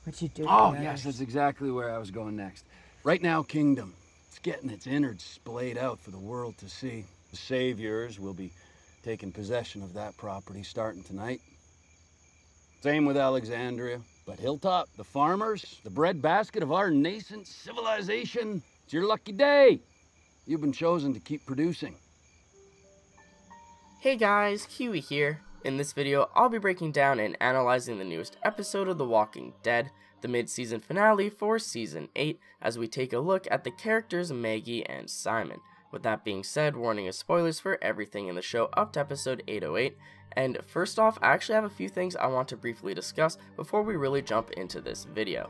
What you do? Oh, yes, that's exactly where I was going next. Right now, Kingdom. It's getting its innards splayed out for the world to see. The saviors will be taking possession of that property starting tonight. Same with Alexandria. But Hilltop, the farmers, the breadbasket of our nascent civilization, it's your lucky day. You've been chosen to keep producing. Hey guys, Kiwi here. In this video, I'll be breaking down and analyzing the newest episode of The Walking Dead, the mid-season finale for Season 8, as we take a look at the characters Maggie and Simon. With that being said, warning of spoilers for everything in the show up to episode 808. And first off, I actually have a few things I want to briefly discuss before we really jump into this video.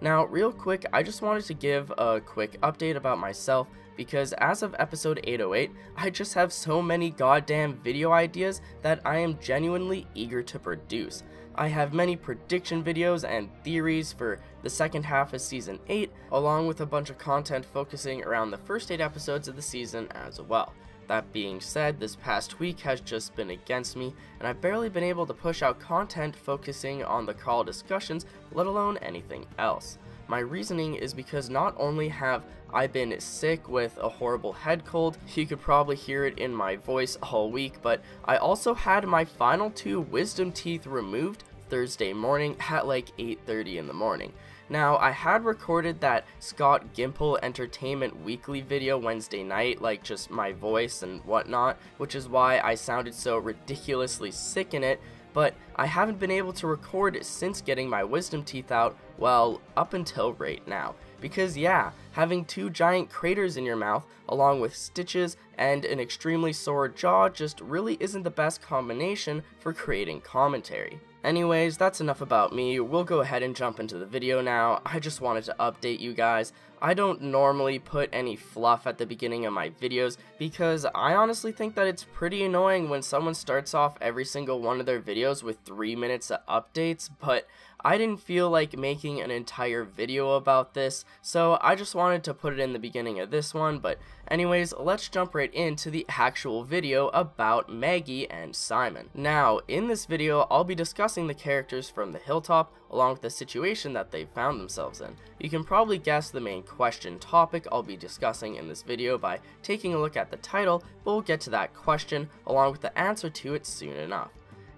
Now, real quick, I just wanted to give a quick update about myself, because as of episode 808, I just have so many goddamn video ideas that I am genuinely eager to produce. I have many prediction videos and theories for the second half of season 8, along with a bunch of content focusing around the first 8 episodes of the season as well. That being said, this past week has just been against me, and I've barely been able to push out content focusing on the call discussions, let alone anything else. My reasoning is because not only have I been sick with a horrible head cold, you could probably hear it in my voice all week, but I also had my final 2 wisdom teeth removed Thursday morning at like 8:30 in the morning. Now, I had recorded that Scott Gimple Entertainment Weekly video Wednesday night, like just my voice and whatnot, which is why I sounded so ridiculously sick in it, but I haven't been able to record since getting my wisdom teeth out, well, up until right now. Because yeah, having 2 giant craters in your mouth, along with stitches and an extremely sore jaw just really isn't the best combination for creating commentary. Anyways, that's enough about me. We'll go ahead and jump into the video now. I just wanted to update you guys. I don't normally put any fluff at the beginning of my videos because I honestly think that it's pretty annoying when someone starts off every single one of their videos with 3 minutes of updates, but I didn't feel like making an entire video about this, so I just wanted to put it in the beginning of this one. But anyways, let's jump right into the actual video about Maggie and Simon. Now, in this video, I'll be discussing the characters from the Hilltop, along with the situation that they found themselves in. You can probably guess the main question topic I'll be discussing in this video by taking a look at the title, but we'll get to that question, along with the answer to it soon enough.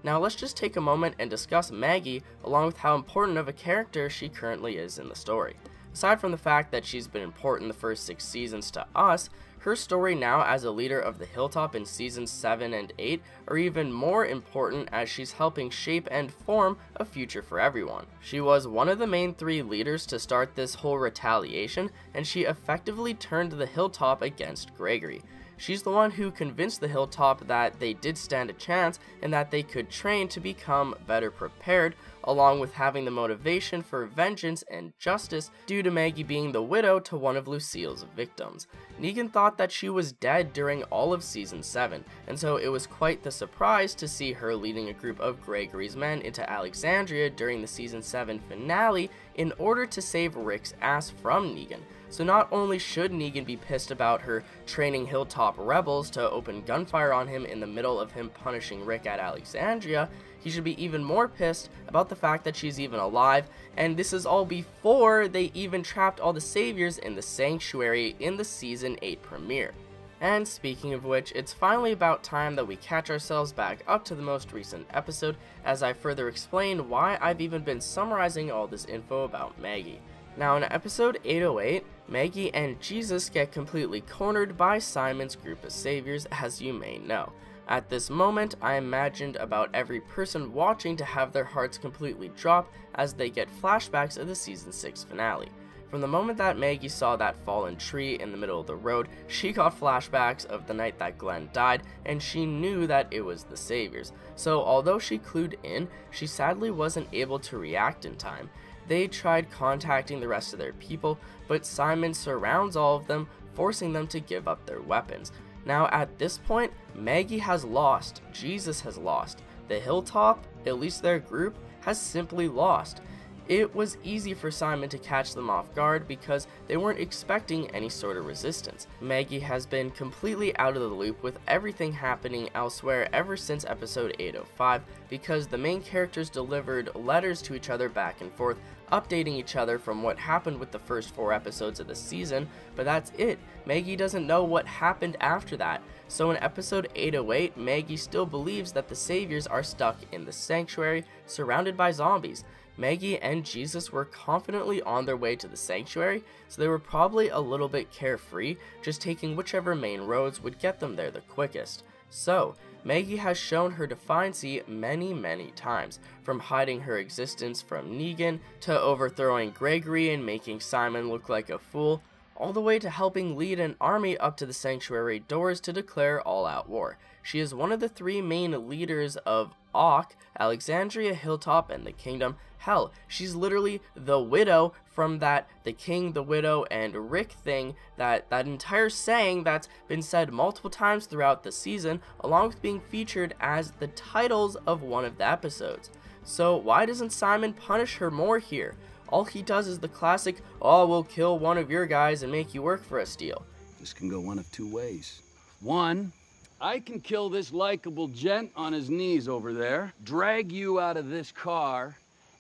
Now let's just take a moment and discuss Maggie, along with how important of a character she currently is in the story. Aside from the fact that she's been important the first 6 seasons to us, her story now as a leader of the Hilltop in seasons 7 and 8 are even more important, as she's helping shape and form a future for everyone. She was one of the main 3 leaders to start this whole retaliation, and she effectively turned the Hilltop against Gregory. She's the one who convinced the Hilltop that they did stand a chance and that they could train to become better prepared, along with having the motivation for vengeance and justice due to Maggie being the widow to one of Lucille's victims. Negan thought that she was dead during all of season 7, and so it was quite the surprise to see her leading a group of Gregory's men into Alexandria during the season 7 finale in order to save Rick's ass from Negan. So not only should Negan be pissed about her training Hilltop rebels to open gunfire on him in the middle of him punishing Rick at Alexandria, he should be even more pissed about the fact that she's even alive, and this is all before they even trapped all the saviors in the sanctuary in the season 8 premiere. And speaking of which, it's finally about time that we catch ourselves back up to the most recent episode, as I further explain why I've even been summarizing all this info about Maggie. Now in episode 808, Maggie and Jesus get completely cornered by Simon's group of saviors, as you may know. At this moment, I imagined about every person watching to have their hearts completely drop as they get flashbacks of the season 6 finale. From the moment that Maggie saw that fallen tree in the middle of the road, she got flashbacks of the night that Glenn died, and she knew that it was the saviors. So although she clued in, she sadly wasn't able to react in time. They tried contacting the rest of their people, but Simon surrounds all of them, forcing them to give up their weapons. Now at this point, Maggie has lost, Jesus has lost, the Hilltop, at least their group, has simply lost. It was easy for Simon to catch them off guard because they weren't expecting any sort of resistance. Maggie has been completely out of the loop with everything happening elsewhere ever since episode 805 because the main characters delivered letters to each other back and forth, updating each other from what happened with the first 4 episodes of the season, but that's it. Maggie doesn't know what happened after that. So in episode 808, Maggie still believes that the saviors are stuck in the sanctuary, surrounded by zombies. Maggie and Jesus were confidently on their way to the sanctuary, so they were probably a little bit carefree, just taking whichever main roads would get them there the quickest. So, Maggie has shown her defiancy many times, from hiding her existence from Negan, to overthrowing Gregory and making Simon look like a fool, all the way to helping lead an army up to the sanctuary doors to declare all-out war. She is one of the 3 main leaders of Ock, Alexandria, Hilltop, and the Kingdom. Hell, she's literally the widow from that the King, the Widow, and Rick thing, that entire saying that's been said multiple times throughout the season, along with being featured as the titles of one of the episodes. So why doesn't Simon punish her more here? All he does is the classic, "Oh, we'll kill one of your guys and make you work for us" deal. This can go one of 2 ways. One, I can kill this likable gent on his knees over there, drag you out of this car,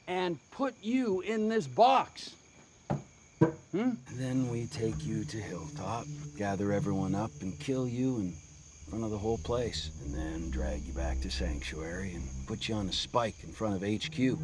and put you in this box. Then we take you to Hilltop, gather everyone up and kill you in front of the whole place, and then drag you back to Sanctuary and put you on a spike in front of HQ.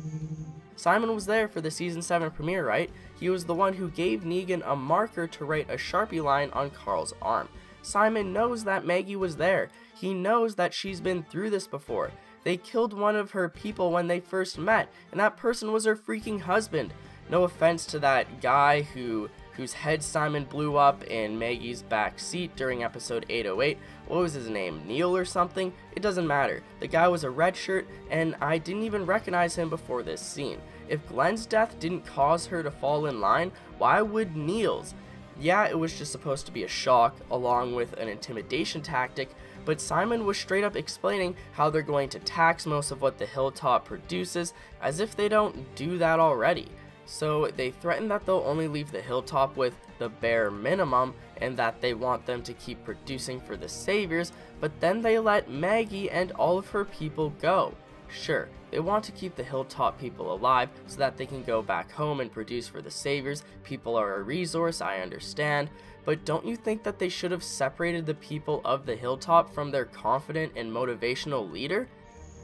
Simon was there for the season 7 premiere, right? He was the one who gave Negan a marker to write a Sharpie line on Carl's arm. Simon knows that Maggie was there. He knows that she's been through this before. They killed one of her people when they first met, and that person was her freaking husband. No offense to that guy whose head Simon blew up in Maggie's back seat during episode 808. What was his name? Neil or something? It doesn't matter. The guy was a red shirt, and I didn't even recognize him before this scene. If Glenn's death didn't cause her to fall in line, why would Neil's? Yeah, it was just supposed to be a shock, along with an intimidation tactic, but Simon was straight up explaining how they're going to tax most of what the Hilltop produces, as if they don't do that already. So they threaten that they'll only leave the Hilltop with the bare minimum, and that they want them to keep producing for the saviors, but then they let Maggie and all of her people go. Sure, they want to keep the Hilltop people alive so that they can go back home and produce for the saviors. People are a resource, I understand, but don't you think that they should have separated the people of the Hilltop from their confident and motivational leader?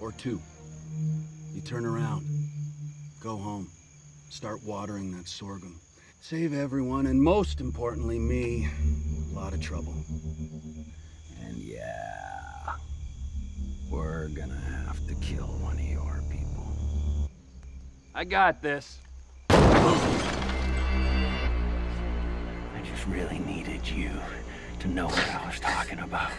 Or 2, you turn around, go home, start watering that sorghum. Save everyone, and most importantly me, a lot of trouble. And yeah, we're gonna have to kill one of your people. I got this. I just really needed you to know what I was talking about.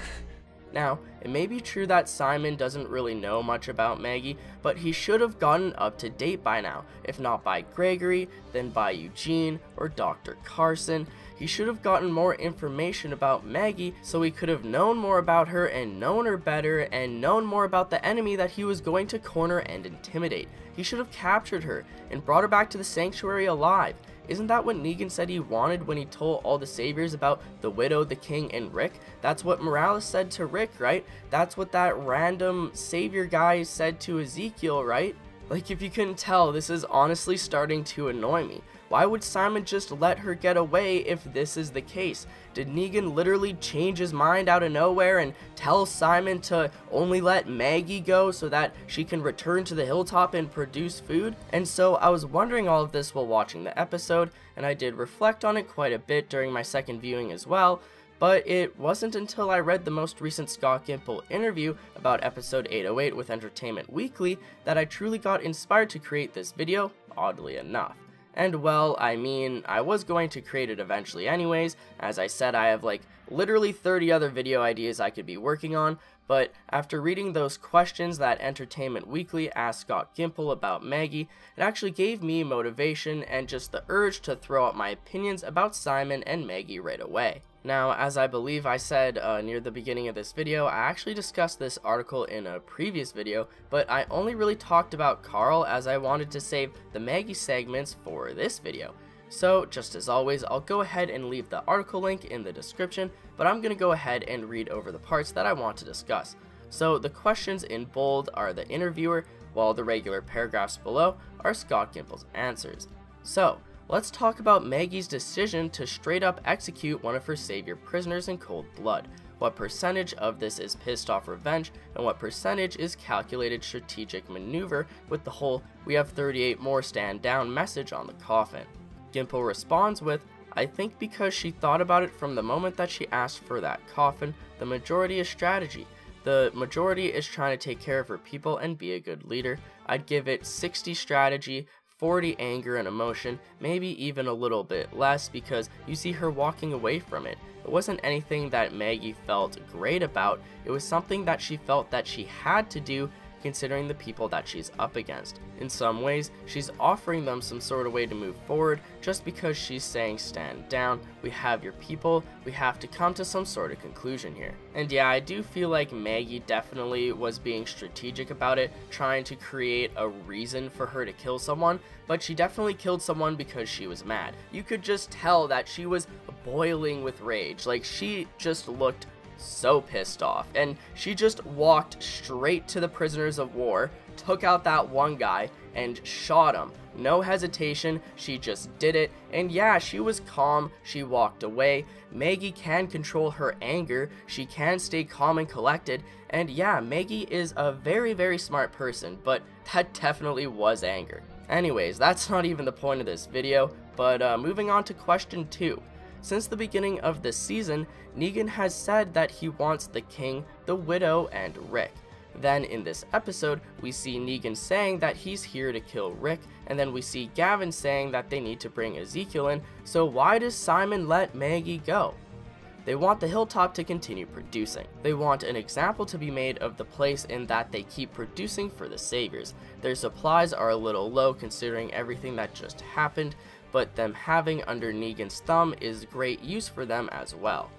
Now, it may be true that Simon doesn't really know much about Maggie, but he should have gotten up to date by now. If not by Gregory, then by Eugene or Dr. Carson. He should have gotten more information about Maggie so he could have known more about her and known her better and known more about the enemy that he was going to corner and intimidate. He should have captured her and brought her back to the sanctuary alive. Isn't that what Negan said he wanted when he told all the saviors about the Widow, the King, and Rick? That's what Morales said to Rick, right? That's what that random savior guy said to Ezekiel, right? Like, if you couldn't tell, this is honestly starting to annoy me. Why would Simon just let her get away if this is the case? Did Negan literally change his mind out of nowhere and tell Simon to only let Maggie go so that she can return to the Hilltop and produce food? And so I was wondering all of this while watching the episode, and I did reflect on it quite a bit during my second viewing as well. But it wasn't until I read the most recent Scott Gimple interview about episode 808 with Entertainment Weekly that I truly got inspired to create this video, oddly enough. And well, I mean, I was going to create it eventually anyways. As I said, I have like literally 30 other video ideas I could be working on, but after reading those questions that Entertainment Weekly asked Scott Gimple about Maggie, it actually gave me motivation and just the urge to throw out my opinions about Simon and Maggie right away. Now, as I believe I said near the beginning of this video, I actually discussed this article in a previous video, but I only really talked about Carl as I wanted to save the Maggie segments for this video. So, just as always, I'll go ahead and leave the article link in the description, but I'm going to go ahead and read over the parts that I want to discuss. So, the questions in bold are the interviewer, while the regular paragraphs below are Scott Gimple's answers. So, let's talk about Maggie's decision to straight up execute one of her savior prisoners in cold blood. What percentage of this is pissed off revenge, and what percentage is calculated strategic maneuver with the whole "we have 38 more, stand down" message on the coffin? Gimple responds with, "I think because she thought about it from the moment that she asked for that coffin, the majority is strategy. The majority is trying to take care of her people and be a good leader. I'd give it 60 strategy, 40 anger and emotion, maybe even a little bit less because you see her walking away from it. It wasn't anything that Maggie felt great about, it was something that she felt that she had to do considering the people that she's up against. In some ways, she's offering them some sort of way to move forward just because she's saying stand down, we have your people, we have to come to some sort of conclusion here." And yeah, I do feel like Maggie definitely was being strategic about it, trying to create a reason for her to kill someone, but she definitely killed someone because she was mad. You could just tell that she was boiling with rage, like she just looked so pissed off, and she just walked straight to the prisoners of war, took out that one guy, and shot him. No hesitation, she just did it, and yeah, she was calm, she walked away. Maggie can control her anger, she can stay calm and collected, and yeah, Maggie is a very, very smart person, but that definitely was anger. Anyways, that's not even the point of this video, but moving on to question 2. Since the beginning of this season, Negan has said that he wants the king, the widow, and Rick. Then in this episode, we see Negan saying that he's here to kill Rick, and then we see Gavin saying that they need to bring Ezekiel in, so why does Simon let Maggie go? They want the hilltop to continue producing. They want an example to be made of the place in that they keep producing for the saviors. Their supplies are a little low considering everything that just happened, but them having under Negan's thumb is great use for them as well.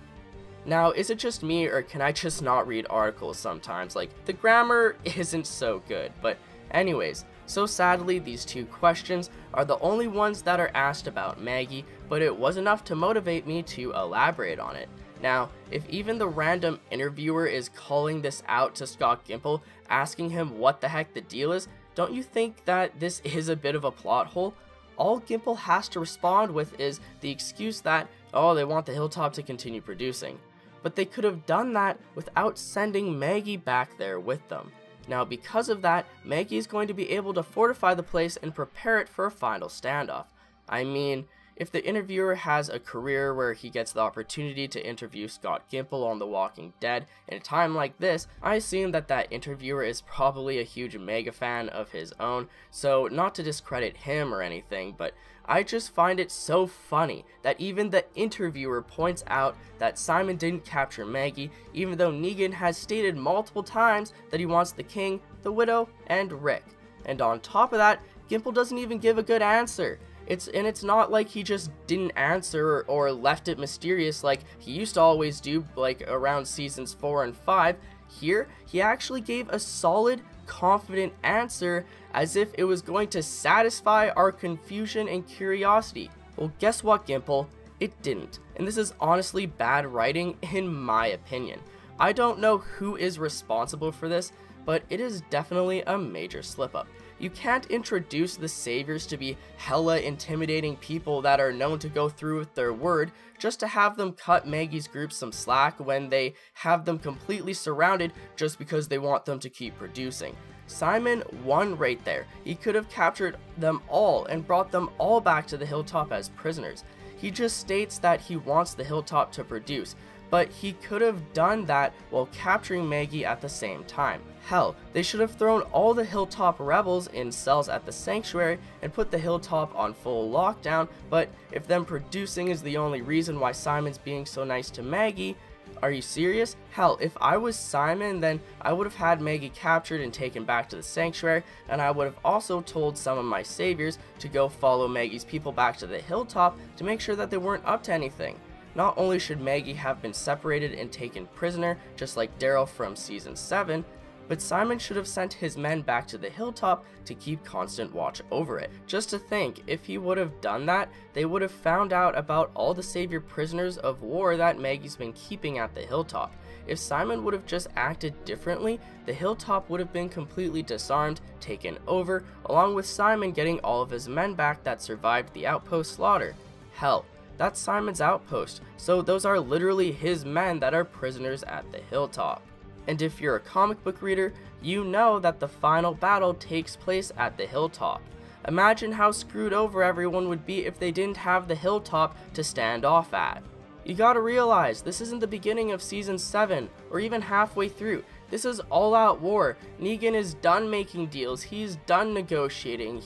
Now, is it just me, or can I just not read articles sometimes? Like, the grammar isn't so good, but anyways, so sadly these 2 questions are the only ones that are asked about Maggie, but it was enough to motivate me to elaborate on it. Now, if even the random interviewer is calling this out to Scott Gimple, asking him what the heck the deal is, don't you think that this is a bit of a plot hole? All Gimple has to respond with is the excuse that, oh, they want the hilltop to continue producing. But they could have done that without sending Maggie back there with them. Now, because of that, Maggie is going to be able to fortify the place and prepare it for a final standoff. I mean, if the interviewer has a career where he gets the opportunity to interview Scott Gimple on The Walking Dead in a time like this, I assume that that interviewer is probably a huge mega fan of his own, so not to discredit him or anything, but I just find it so funny that even the interviewer points out that Simon didn't capture Maggie, even though Negan has stated multiple times that he wants the king, the widow, and Rick. And on top of that, Gimple doesn't even give a good answer. It's not like he just didn't answer or left it mysterious like he used to always do, like around seasons 4 and 5. Here, he actually gave a solid, confident answer as if it was going to satisfy our confusion and curiosity. Well, guess what, Gimple? It didn't. And this is honestly bad writing in my opinion. I don't know who is responsible for this, but it is definitely a major slip-up. You can't introduce the saviors to be hella intimidating people that are known to go through with their word just to have them cut Maggie's group some slack when they have them completely surrounded just because they want them to keep producing. Simon won right there. He could have captured them all and brought them all back to the hilltop as prisoners. He just states that he wants the hilltop to produce, but he could have done that while capturing Maggie at the same time. Hell, they should have thrown all the hilltop rebels in cells at the sanctuary and put the hilltop on full lockdown, but if them producing is the only reason why Simon's being so nice to Maggie, are you serious? Hell, if I was Simon, then I would have had Maggie captured and taken back to the sanctuary, and I would have also told some of my saviors to go follow Maggie's people back to the hilltop to make sure that they weren't up to anything. Not only should Maggie have been separated and taken prisoner, just like Daryl from season 7, but Simon should have sent his men back to the hilltop to keep constant watch over it. Just to think, if he would have done that, they would have found out about all the savior prisoners of war that Maggie's been keeping at the hilltop. If Simon would have just acted differently, the hilltop would have been completely disarmed, taken over, along with Simon getting all of his men back that survived the outpost slaughter. Hell, that's Simon's outpost, so those are literally his men that are prisoners at the hilltop. And if you're a comic book reader, you know that the final battle takes place at the hilltop. Imagine how screwed over everyone would be if they didn't have the hilltop to stand off at. You gotta realize, this isn't the beginning of season 7, or even halfway through. This is all-out war. Negan is done making deals, he's done negotiating,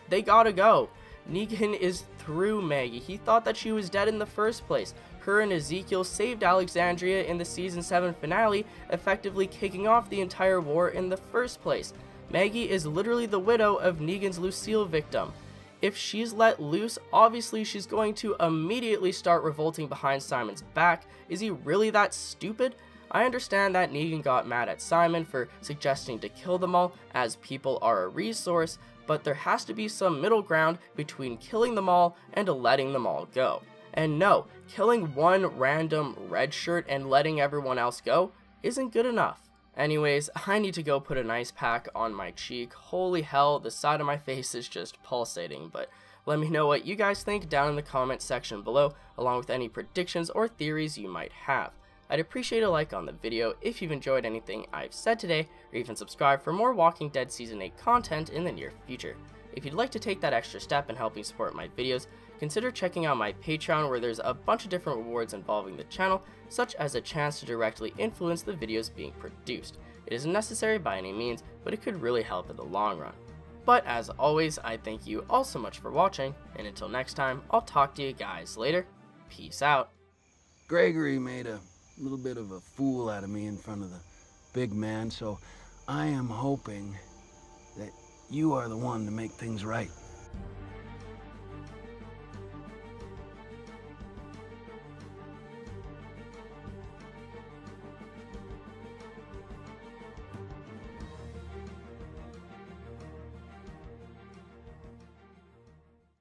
they gotta go. Negan is through Maggie. He thought that she was dead in the first place. Her and Ezekiel saved Alexandria in the season 7 finale, effectively kicking off the entire war in the first place. Maggie is literally the widow of Negan's Lucille victim. If she's let loose, obviously she's going to immediately start revolting behind Simon's back. Is he really that stupid? I understand that Negan got mad at Simon for suggesting to kill them all, as people are a resource, but there has to be some middle ground between killing them all and letting them all go. And no, killing one random red shirt and letting everyone else go isn't good enough. Anyways, I need to go put an ice pack on my cheek. Holy hell, the side of my face is just pulsating, but let me know what you guys think down in the comments section below, along with any predictions or theories you might have. I'd appreciate a like on the video if you've enjoyed anything I've said today, or even subscribe for more Walking Dead Season 8 content in the near future. If you'd like to take that extra step in helping support my videos, consider checking out my Patreon, where there's a bunch of different rewards involving the channel, such as a chance to directly influence the videos being produced. It isn't necessary by any means, but it could really help in the long run. But as always, I thank you all so much for watching, and until next time, I'll talk to you guys later. Peace out. Gregory made a little bit of a fool out of me in front of the big man, so I am hoping that you are the one to make things right.